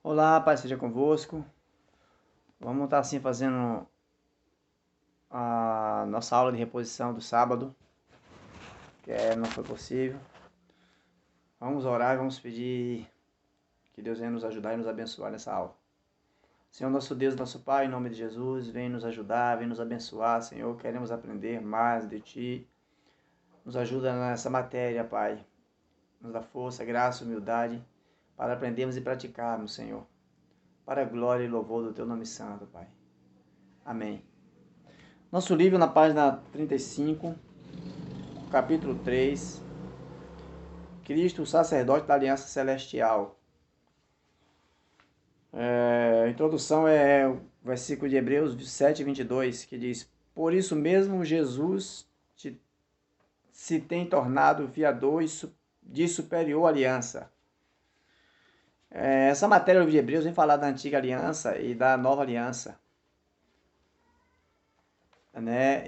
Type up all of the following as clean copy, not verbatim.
Olá, Pai, seja convosco. Vamos estar assim fazendo a nossa aula de reposição do sábado, não foi possível. Vamos orar e vamos pedir que Deus venha nos ajudar e nos abençoar nessa aula. Senhor, nosso Deus, nosso Pai, em nome de Jesus, vem nos ajudar, vem nos abençoar, Senhor. Queremos aprender mais de Ti. Nos ajuda nessa matéria, Pai. Nos dá força, graça, humildade para aprendermos e praticarmos, Senhor. Para a glória e louvor do Teu nome santo, Pai. Amém. Nosso livro na página 35, capítulo 3, Cristo, o sacerdote da aliança celestial. A introdução é o versículo de Hebreus 7, 22, que diz: Por isso mesmo Jesus se tem tornado fiador de superior aliança. Essa matéria de Hebreus vem falar da antiga aliança e da nova aliança. Né?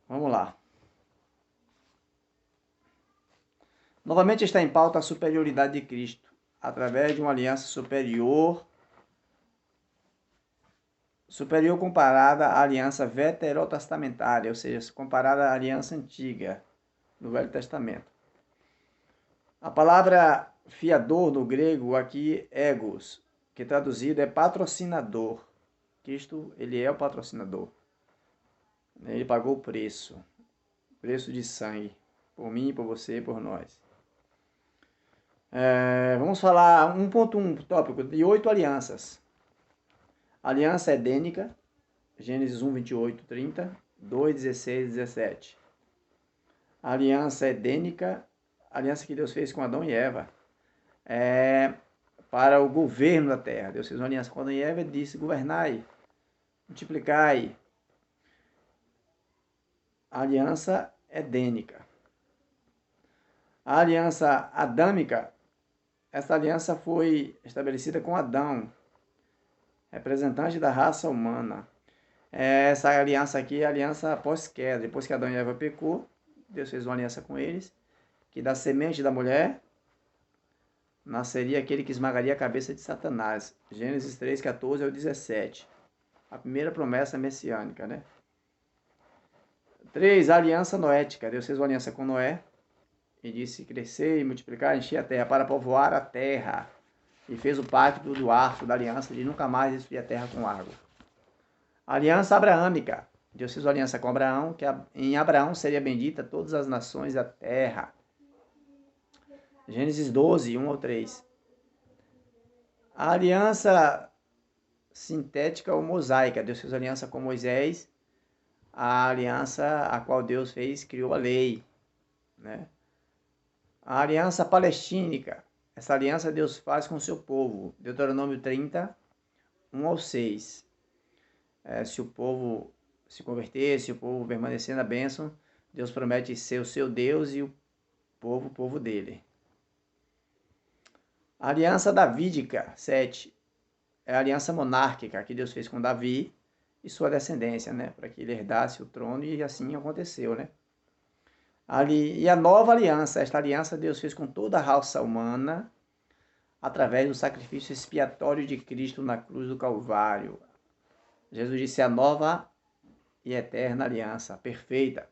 Vamos lá. Novamente está em pauta a superioridade de Cristo, através de uma aliança superior comparada à aliança veterotestamentária, ou seja, comparada à aliança antiga, do Velho Testamento. A palavra fiador no grego aqui, egos, que traduzido é patrocinador. Cristo, ele é o patrocinador. Ele pagou o preço de sangue, por mim, por você, por nós. Vamos falar 1.1, tópico de 8 alianças. Aliança edênica, Gênesis 1, 28, 30, 2, 16, 17. Aliança edênica, aliança que Deus fez com Adão e Eva, para o governo da terra. Deus fez uma aliança com Adão e Eva e disse: governai, multiplicai. Aliança edênica. A aliança adâmica, essa aliança foi estabelecida com Adão, representante da raça humana. Essa aliança aqui é a aliança após queda. Depois que Adão e Eva pecou, Deus fez uma aliança com eles, que da semente da mulher nasceria aquele que esmagaria a cabeça de Satanás. Gênesis 3, 14 ao 17. A primeira promessa messiânica, né? 3. A aliança noética. Deus fez uma aliança com Noé e disse: crescer e multiplicar, encher a terra para povoar a terra. E fez o pacto do arco da aliança de nunca mais destruir a terra com água. Aliança abraâmica. Deus fez uma aliança com Abraão, que em Abraão seria bendita todas as nações da terra. Gênesis 12, 1 ao 3. A aliança sintética ou mosaica. Deus fez aliança com Moisés, a aliança a qual Deus fez, criou a lei. Né? A aliança palestínica. Essa aliança Deus faz com o seu povo. Deuteronômio 30, 1 ao 6. Se o povo se converter, se o povo permanecer na bênção, Deus promete ser o seu Deus e o povo dele. A aliança davídica, 7, é a aliança monárquica que Deus fez com Davi e sua descendência, né? Para que ele herdasse o trono, e assim aconteceu, né? E a nova aliança, esta aliança Deus fez com toda a raça humana através do sacrifício expiatório de Cristo na cruz do Calvário. Jesus disse: a nova e eterna aliança, perfeita.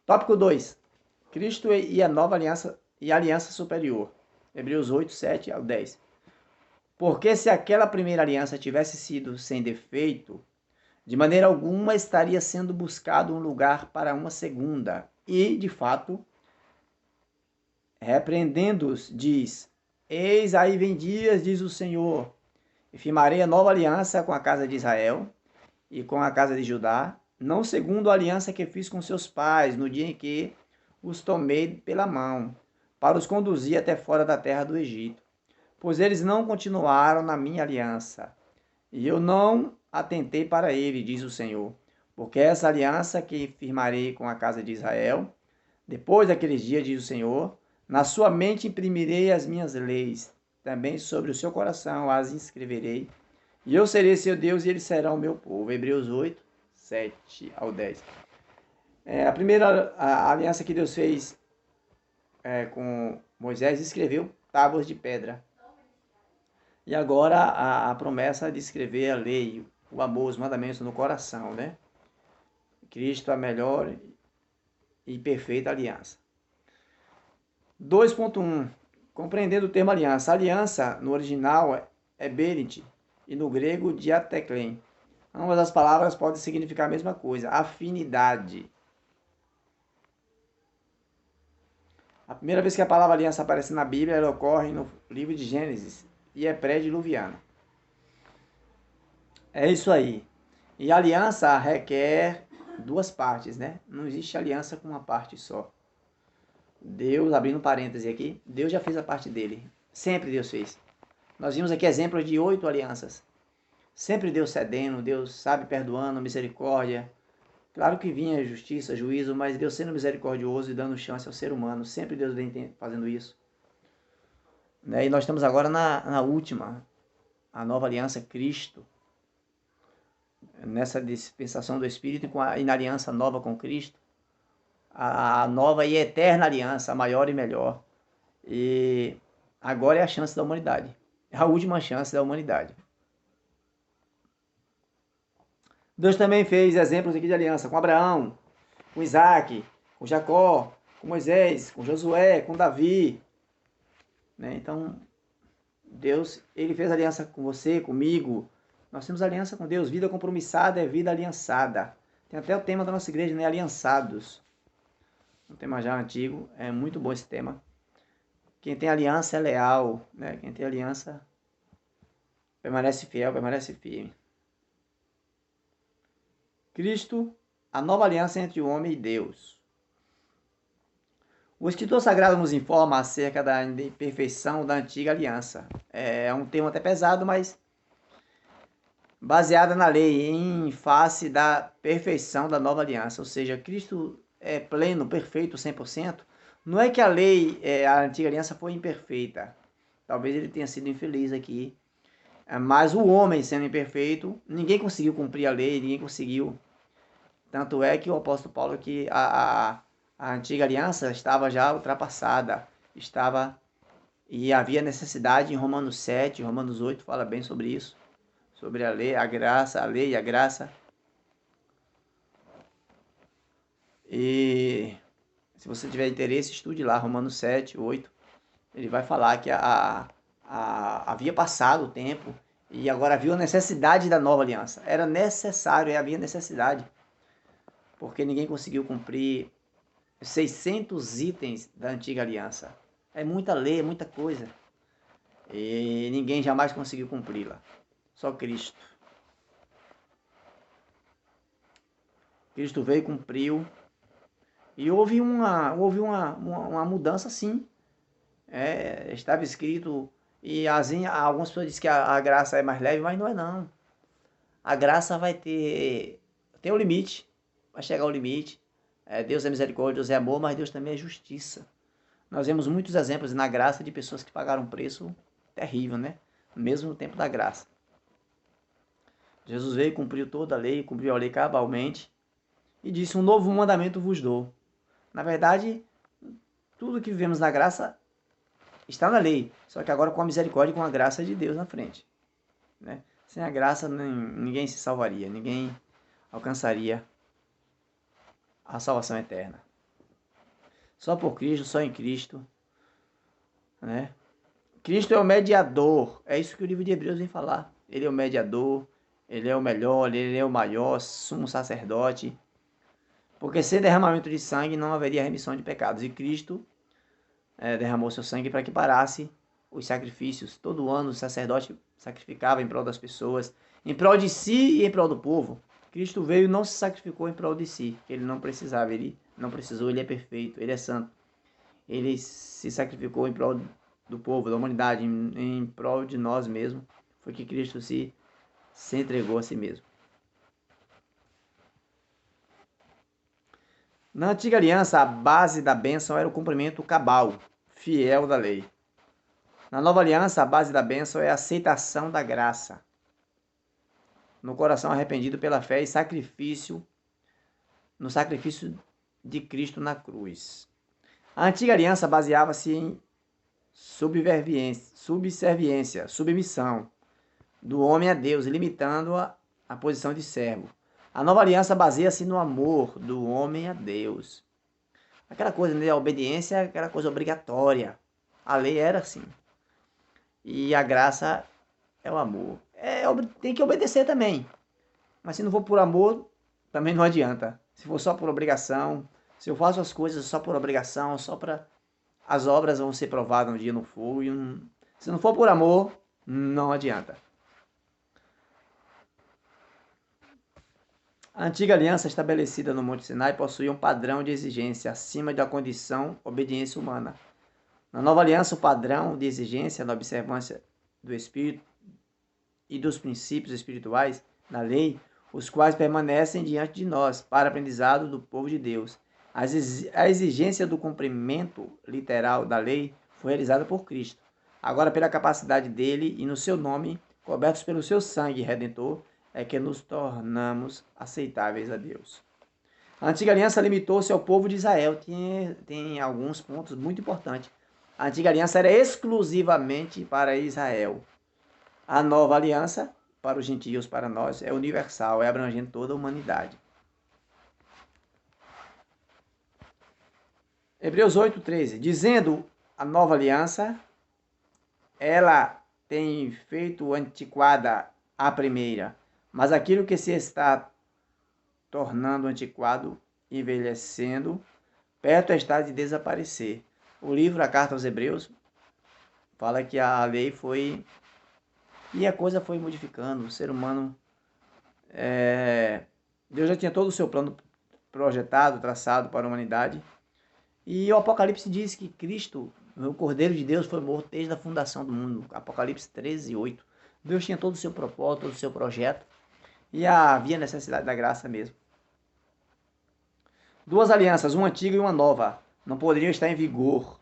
Tópico 2. Cristo e a nova aliança e a aliança superior. Hebreus 8, 7 ao 10. Porque se aquela primeira aliança tivesse sido sem defeito, de maneira alguma estaria sendo buscado um lugar para uma segunda. E, de fato, repreendendo-os, diz: eis aí vem dias, diz o Senhor, e firmarei a nova aliança com a casa de Israel e com a casa de Judá, não segundo a aliança que fiz com seus pais, no dia em que os tomei pela mão, para os conduzir até fora da terra do Egito. Pois eles não continuaram na minha aliança, e eu não atentei para ele, diz o Senhor. Porque essa aliança que firmarei com a casa de Israel, depois daqueles dias, diz o Senhor, na sua mente imprimirei as minhas leis, também sobre o seu coração as inscreverei, e eu serei seu Deus e eles serão o meu povo. Hebreus 8, 7 ao 10. A primeira aliança que Deus fez com Moisés, escreveu tábuas de pedra. E agora a promessa de escrever a lei, o amor, os mandamentos no coração, né? Cristo, a melhor e perfeita aliança. 2.1. Compreendendo o termo aliança. Aliança, no original, é berit, e no grego, diateklen. Ambas as palavras podem significar a mesma coisa, afinidade. A primeira vez que a palavra aliança aparece na Bíblia, ela ocorre no livro de Gênesis, e é pré-diluviana. É isso aí. E a aliança requer duas partes, né? Não existe aliança com uma parte só. Deus, abrindo parêntese aqui, Deus já fez a parte dele. Sempre Deus fez. Nós vimos aqui exemplos de 8 alianças. Sempre Deus cedendo, Deus sabe perdoando, misericórdia. Claro que vinha justiça, juízo, mas Deus sendo misericordioso e dando chance ao ser humano. Sempre Deus vem fazendo isso. E nós estamos agora na última, a nova aliança, Cristo. Nessa dispensação do Espírito e na aliança nova com Cristo. A nova e eterna aliança, a maior e melhor. E agora é a chance da humanidade. É a última chance da humanidade. Deus também fez exemplos aqui de aliança com Abraão, com Isaac, com Jacó, com Moisés, com Josué, com Davi. Então, Deus, ele fez aliança com você, comigo. Nós temos aliança com Deus. Vida compromissada é vida aliançada. Tem até o tema da nossa igreja, né? Aliançados. Um tema já antigo. É muito bom esse tema. Quem tem aliança é leal, né? Quem tem aliança permanece fiel, permanece firme. Cristo, a nova aliança entre o homem e Deus. O Escritor Sagrado nos informa acerca da imperfeição da antiga aliança. É um tema até pesado, mas baseada na lei, em face da perfeição da nova aliança. Ou seja, Cristo é pleno, perfeito, 100%. Não é que a lei, a antiga aliança foi imperfeita. Talvez ele tenha sido infeliz aqui. Mas o homem sendo imperfeito, ninguém conseguiu cumprir a lei, ninguém conseguiu. Tanto é que o apóstolo Paulo, que a antiga aliança estava já ultrapassada, e havia necessidade em Romanos 7, Romanos 8 fala bem sobre isso, sobre a lei, a graça, a lei e a graça. E se você tiver interesse, estude lá, Romanos 7, 8, ele vai falar que havia passado o tempo e agora havia a necessidade da nova aliança. Era necessário e havia necessidade, porque ninguém conseguiu cumprir 600 itens da antiga aliança. É muita lei, é muita coisa. E ninguém jamais conseguiu cumpri-la. Só Cristo. Cristo veio e cumpriu. E houve uma mudança, sim. Estava escrito, e assim, algumas pessoas dizem que a graça é mais leve, mas não é não. A graça vai tem um limite, vai chegar ao limite. Deus é misericórdia, Deus é amor, mas Deus também é justiça. Nós vemos muitos exemplos na graça de pessoas que pagaram um preço terrível, né? Mesmo no tempo da graça. Jesus veio e cumpriu toda a lei, cumpriu a lei cabalmente, e disse: um novo mandamento vos dou. Na verdade, tudo que vivemos na graça está na lei, só que agora com a misericórdia e com a graça de Deus na frente. Né? Sem a graça, ninguém se salvaria, ninguém alcançaria a salvação eterna. Só por Cristo, só em Cristo. Né? Cristo é o mediador, é isso que o livro de Hebreus vem falar. Ele é o mediador, ele é o melhor, ele é o maior, sumo sacerdote. Porque sem derramamento de sangue não haveria remissão de pecados. E Cristo derramou seu sangue para que parasse os sacrifícios. Todo ano o sacerdote sacrificava em prol das pessoas, em prol de si e em prol do povo. Cristo veio e não se sacrificou em prol de si. Ele não precisava, ele não precisou, ele é perfeito, ele é santo. Ele se sacrificou em prol do povo, da humanidade, em prol de nós mesmos. Foi que Cristo se entregou a si mesmo. Na antiga aliança, a base da bênção era o cumprimento cabal, fiel da lei. Na nova aliança, a base da bênção é a aceitação da graça. No coração arrependido pela fé e no sacrifício de Cristo na cruz. A antiga aliança baseava-se em submissão do homem a Deus, limitando a posição de servo. A nova aliança baseia-se no amor do homem a Deus. Aquela coisa, né? A obediência é aquela coisa obrigatória. A lei era assim. E a graça é o amor. Tem que obedecer também. Mas se não for por amor, também não adianta. Se for só por obrigação, se eu faço as coisas só por obrigação, só para as obras vão ser provadas um dia no fogo. Se não for por amor, não adianta. A antiga aliança estabelecida no Monte Sinai possuía um padrão de exigência acima da condição obediência humana. Na nova aliança, o padrão de exigência na observância do Espírito e dos princípios espirituais da lei, os quais permanecem diante de nós para aprendizado do povo de Deus. A exigência do cumprimento literal da lei foi realizada por Cristo. Agora, pela capacidade dele e no seu nome, cobertos pelo seu sangue redentor, é que nos tornamos aceitáveis a Deus. A antiga aliança limitou-se ao povo de Israel. Tem alguns pontos muito importantes. A antiga aliança era exclusivamente para Israel. A nova aliança, para os gentios, para nós, é universal, é abrangendo toda a humanidade. Hebreus 8:13. Dizendo a nova aliança, ela tem feito antiquada a primeira, mas aquilo que se está tornando antiquado, envelhecendo, perto está de desaparecer. O livro, a carta aos Hebreus, fala que a lei foi... E a coisa foi modificando. O ser humano... Deus já tinha todo o seu plano projetado, traçado para a humanidade. E o Apocalipse diz que Cristo, o Cordeiro de Deus, foi morto desde a fundação do mundo. Apocalipse 13:8. Deus tinha todo o seu propósito, todo o seu projeto. E havia necessidade da graça mesmo. Duas alianças, uma antiga e uma nova, não poderiam estar em vigor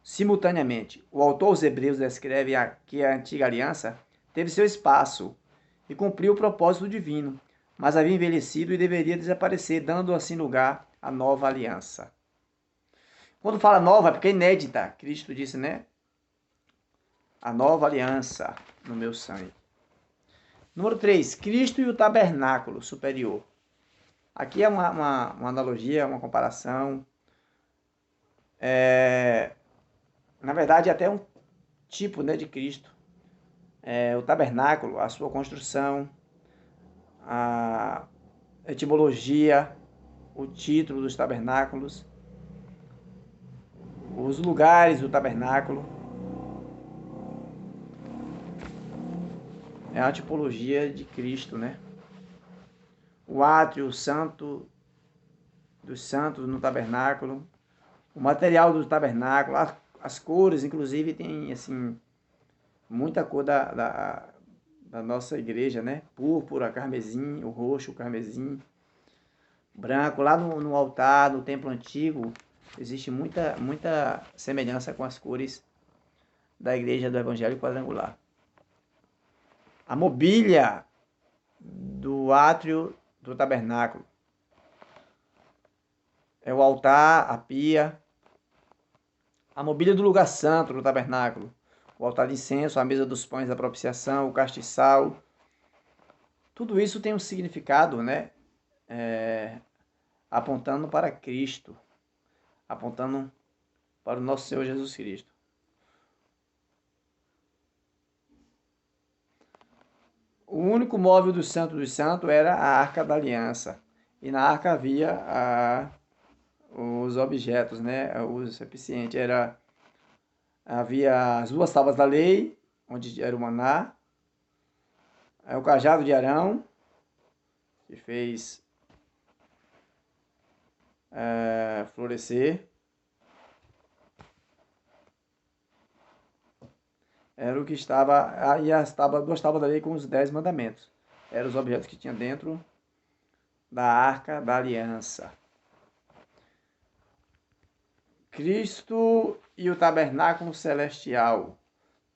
simultaneamente. O autor aos Hebreus descreve que a antiga aliança teve seu espaço e cumpriu o propósito divino, mas havia envelhecido e deveria desaparecer, dando assim lugar à nova aliança. Quando fala nova, é porque é inédita. Cristo disse, né? A nova aliança no meu sangue. Número 3. Cristo e o tabernáculo superior. Aqui é uma analogia, uma comparação. Na verdade, até um tipo, né, de Cristo. O tabernáculo, a sua construção, a etimologia, o título dos tabernáculos, os lugares do tabernáculo. É a tipologia de Cristo, né? O átrio, o santo dos santos no tabernáculo, o material do tabernáculo, as cores, inclusive tem assim muita cor da nossa igreja, né? Púrpura, carmesim, o roxo, o carmesim, branco. Lá no altar, no templo antigo, existe muita semelhança com as cores da igreja do Evangelho Quadrangular. A mobília do átrio do tabernáculo é o altar, a pia, a mobília do lugar santo do tabernáculo, o altar de incenso, a mesa dos pães da propiciação, o castiçal. Tudo isso tem um significado, né? Apontando para Cristo, apontando para o nosso Senhor Jesus Cristo. O único móvel do Santo dos Santos era a Arca da Aliança. E na arca havia os objetos, né? Os recipientes. Havia as 2 tábuas da lei, onde era o maná. O cajado de Arão, que fez florescer. Era o que estava... E as 2 tábuas da lei com os 10 mandamentos. Eram os objetos que tinha dentro da Arca da Aliança. Cristo e o tabernáculo celestial.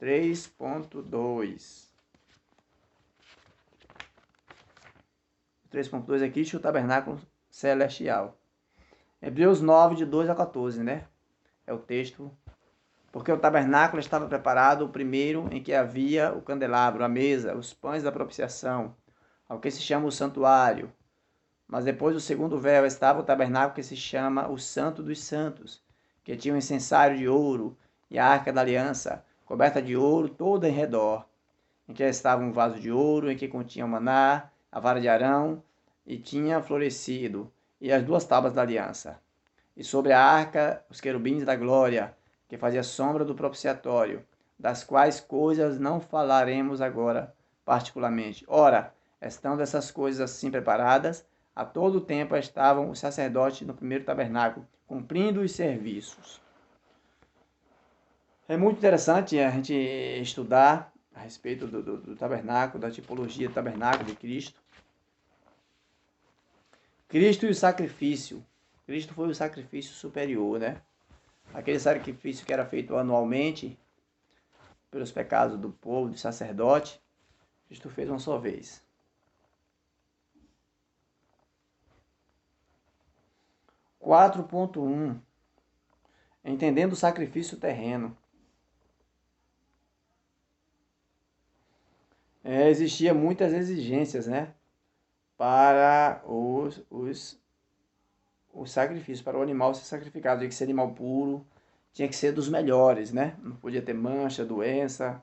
3.2. 3.2 é Cristo e o tabernáculo celestial. Hebreus 9, de 2 a 14, né? É o texto. Porque o tabernáculo estava preparado, o primeiro em que havia o candelabro, a mesa, os pães da propiciação, ao que se chama o santuário. Mas depois do segundo véu estava o tabernáculo que se chama o Santo dos Santos, que tinha um incensário de ouro e a arca da aliança, coberta de ouro toda em redor, em que estava um vaso de ouro, em que continha o maná, a vara de Arão, e tinha florescido, e as duas tábuas da aliança. E sobre a arca, os querubins da glória, que fazia sombra do propiciatório, das quais coisas não falaremos agora particularmente. Ora, estando essas coisas assim preparadas, a todo tempo estavam os sacerdotes no primeiro tabernáculo, cumprindo os serviços. É muito interessante a gente estudar a respeito do tabernáculo, da tipologia do tabernáculo de Cristo. Cristo e o sacrifício. Cristo foi o sacrifício superior, né? Aquele sacrifício que era feito anualmente pelos pecados do povo, do sacerdote, Cristo fez uma só vez. 4.1 Entendendo o sacrifício terreno. Existia muitas exigências, né? Para o sacrifício, para o animal ser sacrificado. Tinha que ser animal puro, tinha que ser dos melhores, né? Não podia ter mancha, doença.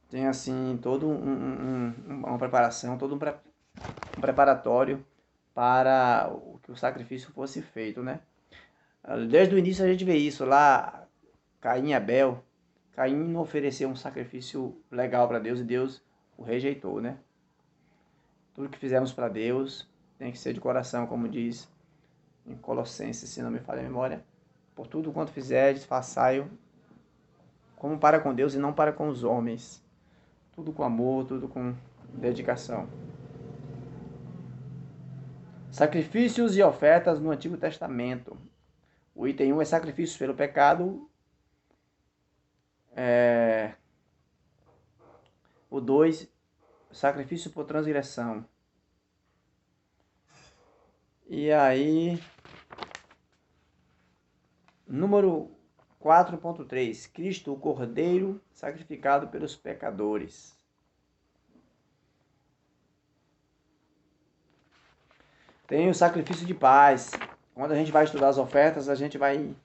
Tem assim todo uma preparação, todo um preparatório para que o sacrifício fosse feito, né? Desde o início a gente vê isso lá, Caim e Abel. Caim não ofereceu um sacrifício legal para Deus e Deus o rejeitou, né? Tudo que fizemos para Deus tem que ser de coração, como diz em Colossenses, se não me falha a memória. Por tudo quanto fizerdes, façai-o como para com Deus e não para com os homens. Tudo com amor, tudo com dedicação. Sacrifícios e ofertas no Antigo Testamento. O item 1 é sacrifícios pelo pecado. O 2, sacrifício por transgressão. E aí, número 4.3, Cristo, o Cordeiro sacrificado pelos pecadores. Tem o sacrifício de paz. Quando a gente vai estudar as ofertas, a gente vai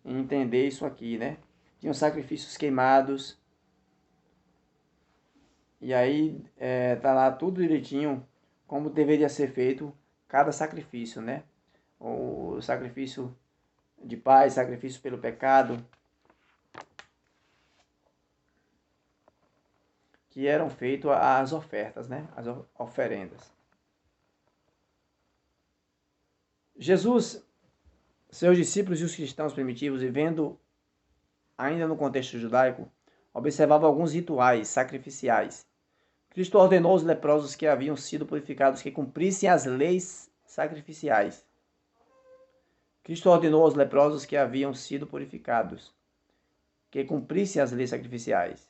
entender isso aqui, né? Tinha os sacrifícios queimados. E aí tá lá tudo direitinho como deveria ser feito cada sacrifício, né? O sacrifício de paz, sacrifício pelo pecado, que eram feitos as ofertas, né? As oferendas. Jesus, seus discípulos e os cristãos primitivos, vivendo ainda no contexto judaico, observavam alguns rituais sacrificiais. Cristo ordenou aos leprosos que haviam sido purificados que cumprissem as leis sacrificiais. Cristo ordenou aos leprosos que haviam sido purificados que cumprissem as leis sacrificiais.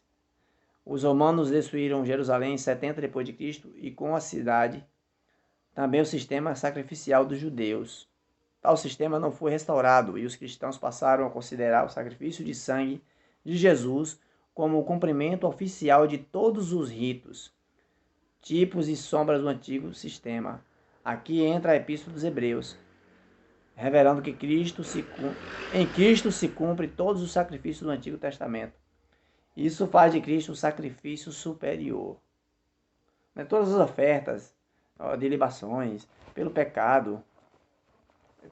Os romanos destruíram Jerusalém em 70 depois de Cristo e com a cidade também o sistema sacrificial dos judeus. Tal sistema não foi restaurado e os cristãos passaram a considerar o sacrifício de sangue de Jesus como o cumprimento oficial de todos os ritos, tipos e sombras do antigo sistema. Aqui entra a Epístola dos Hebreus, revelando que em Cristo se cumpre todos os sacrifícios do Antigo Testamento. Isso faz de Cristo o sacrifício superior. Todas as ofertas de libações, pelo pecado,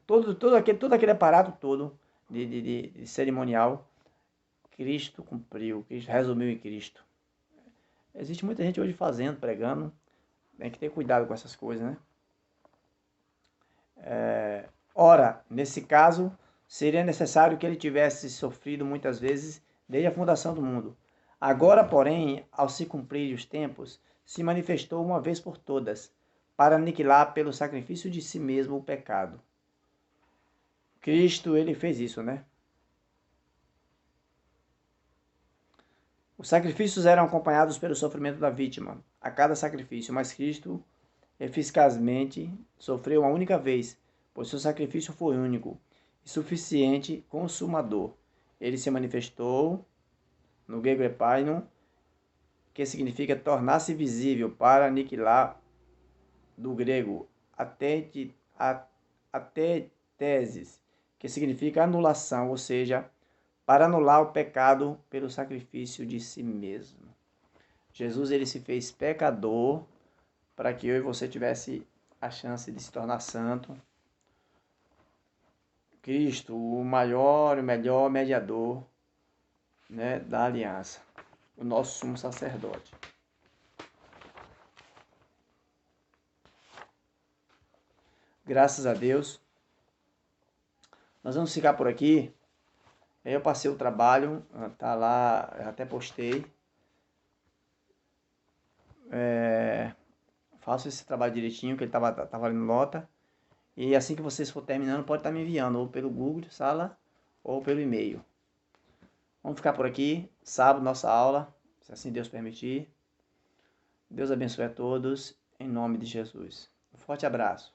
todo aquele aparato todo de cerimonial, Cristo cumpriu, Cristo resumiu em Cristo. Existe muita gente hoje fazendo, pregando, tem que ter cuidado com essas coisas, né? Ora, nesse caso, seria necessário que ele tivesse sofrido muitas vezes desde a fundação do mundo. Agora, porém, ao se cumprir os tempos, se manifestou uma vez por todas, para aniquilar pelo sacrifício de si mesmo o pecado. Cristo, ele fez isso, né? Os sacrifícios eram acompanhados pelo sofrimento da vítima a cada sacrifício, mas Cristo, eficazmente, sofreu uma única vez, pois seu sacrifício foi único e suficiente, consumador. Ele se manifestou no grego epainon, que significa tornar-se visível, para aniquilar, do grego ateteses, que significa anulação, ou seja, para anular o pecado pelo sacrifício de si mesmo. Jesus, ele se fez pecador para que eu e você tivesse a chance de se tornar santo. Cristo, o maior e melhor mediador, né, da aliança, o nosso sumo sacerdote. Graças a Deus. Nós vamos ficar por aqui. Eu passei o trabalho, tá lá, eu até postei. Faço esse trabalho direitinho, que ele tá valendo nota. E assim que vocês for terminando, pode estar me enviando, ou pelo Google Sala, ou pelo e-mail. Vamos ficar por aqui. Sábado, nossa aula, se assim Deus permitir. Deus abençoe a todos, em nome de Jesus. Um forte abraço.